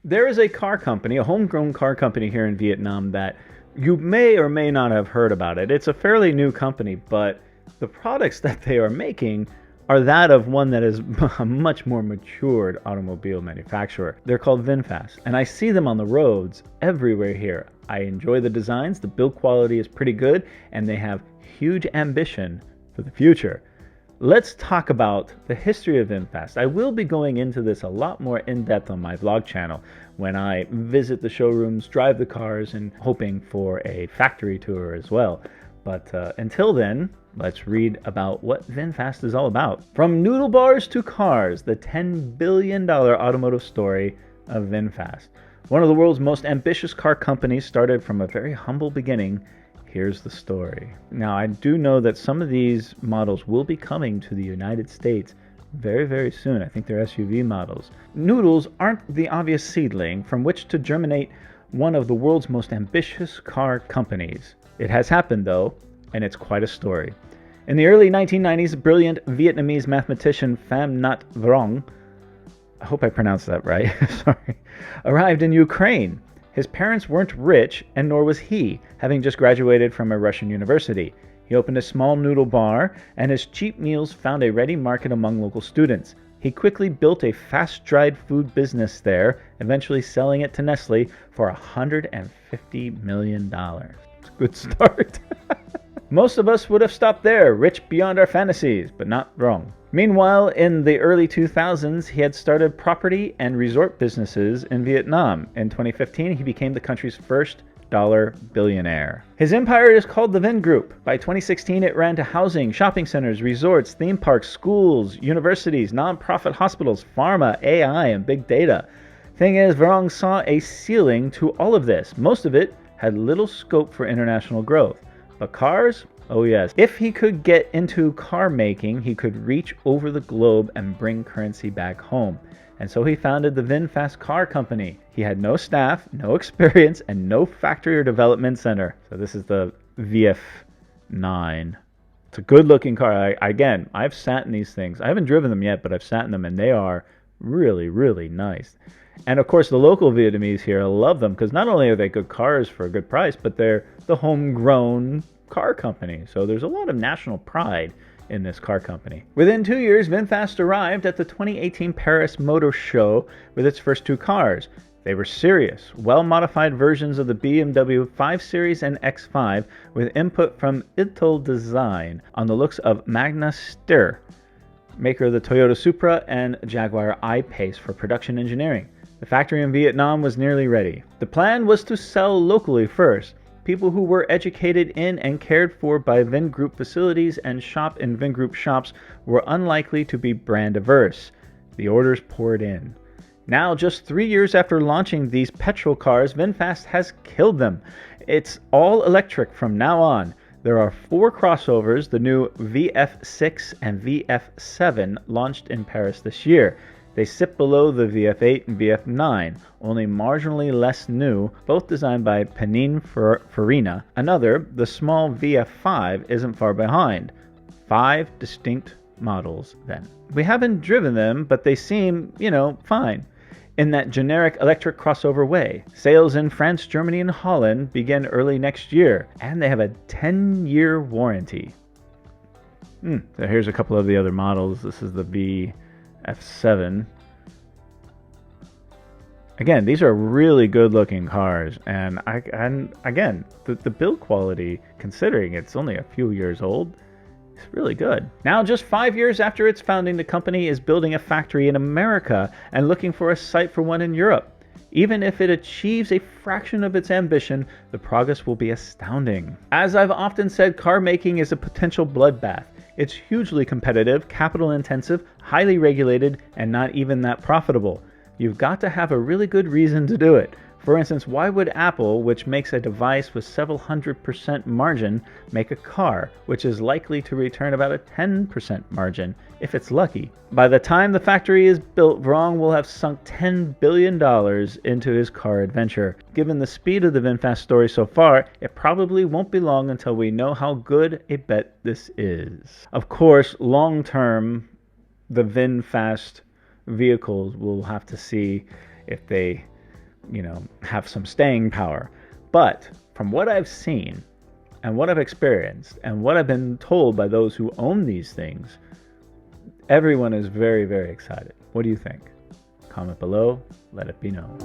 There is a car company, a homegrown car company here in Vietnam that you may or may not have heard about it. It's a fairly new company, but the products that they are making are that of one that is a much more matured automobile manufacturer. They're called Vinfast, and I see them on the roads everywhere here. I enjoy the designs, the build quality is pretty good, and they have huge ambition for the future. Let's talk about the history of Vinfast. I will be going into this a lot more in depth on my vlog channel when I visit the showrooms, drive the cars, and hoping for a factory tour as well. But until then, let's read about what Vinfast is all about. From noodle bars to cars, the $10 billion automotive story of Vinfast. One of the world's most ambitious car companies started from a very humble beginning. Here's the story. Now, I do know that some of these models will be coming to the United States very, very soon. I think they're SUV models. Noodles aren't the obvious seedling from which to germinate one of the world's most ambitious car companies. It has happened, though, and it's quite a story. In the early 1990s, brilliant Vietnamese mathematician Pham Nhat Vuong, I hope I pronounced that right, sorry, arrived in Ukraine. His parents weren't rich, and nor was he, having just graduated from a Russian university. He opened a small noodle bar, and his cheap meals found a ready market among local students. He quickly built a fast-dried food business there, eventually selling it to Nestle for $150 million. It's a good start. Most of us would have stopped there, rich beyond our fantasies, but not wrong. Meanwhile, in the early 2000s, he had started property and resort businesses in Vietnam. In 2015, he became the country's first dollar billionaire. His empire is called the Vingroup. By 2016, it ran to housing, shopping centers, resorts, theme parks, schools, universities, non-profit hospitals, pharma, AI, and big data. Thing is, Vuong saw a ceiling to all of this. Most of it had little scope for international growth. But cars? Oh yes. If he could get into car making, he could reach over the globe and bring currency back home. And so he founded the Vinfast Car Company. He had no staff, no experience, and no factory or development center. So this is the VF9. It's a good looking car. I've sat in these things. I haven't driven them yet, but I've sat in them and they are really, really nice. And of course, the local Vietnamese here love them because not only are they good cars for a good price, but they're the homegrown car company. So there's a lot of national pride in this car company. Within 2 years, Vinfast arrived at the 2018 Paris Motor Show with its first two cars. They were serious, well-modified versions of the BMW 5 Series and X5 with input from Ital Design on the looks of Magna Steyr, maker of the Toyota Supra and Jaguar I-Pace for production engineering. The factory in Vietnam was nearly ready. The plan was to sell locally first. People who were educated in and cared for by Vingroup facilities and shop in Vingroup shops were unlikely to be brand averse. The orders poured in. Now, just 3 years after launching these petrol cars, Vinfast has killed them. It's all electric from now on. There are 4 crossovers, the new VF6 and VF7, launched in Paris this year. They sit below the VF8 and VF9, only marginally less new, both designed by Farina. Another, the small VF5, isn't far behind. 5 distinct models then. We haven't driven them, but they seem, fine. In that generic electric crossover way. Sales in France, Germany, and Holland begin early next year, and they have a 10-year warranty. So here's a couple of the other models. This is the VF7. Again, these are really good looking cars, and again, the build quality, considering it's only a few years old, is really good. Now, just 5 years after its founding, the company is building a factory in America and looking for a site for one in Europe. Even if it achieves a fraction of its ambition, the progress will be astounding. As I've often said, car making is a potential bloodbath. It's hugely competitive, capital intensive, highly regulated, and not even that profitable. You've got to have a really good reason to do it. For instance, why would Apple, which makes a device with several 100% margin, make a car, which is likely to return about a 10% margin, if it's lucky? By the time the factory is built, Vuong will have sunk $10 billion into his car adventure. Given the speed of the Vinfast story so far, it probably won't be long until we know how good a bet this is. Of course, long term, the Vinfast vehicles will have to see if they have some staying power. But from what I've seen and what I've experienced and what I've been told by those who own these things, everyone is very, very excited. What do you think? Comment below, let it be known.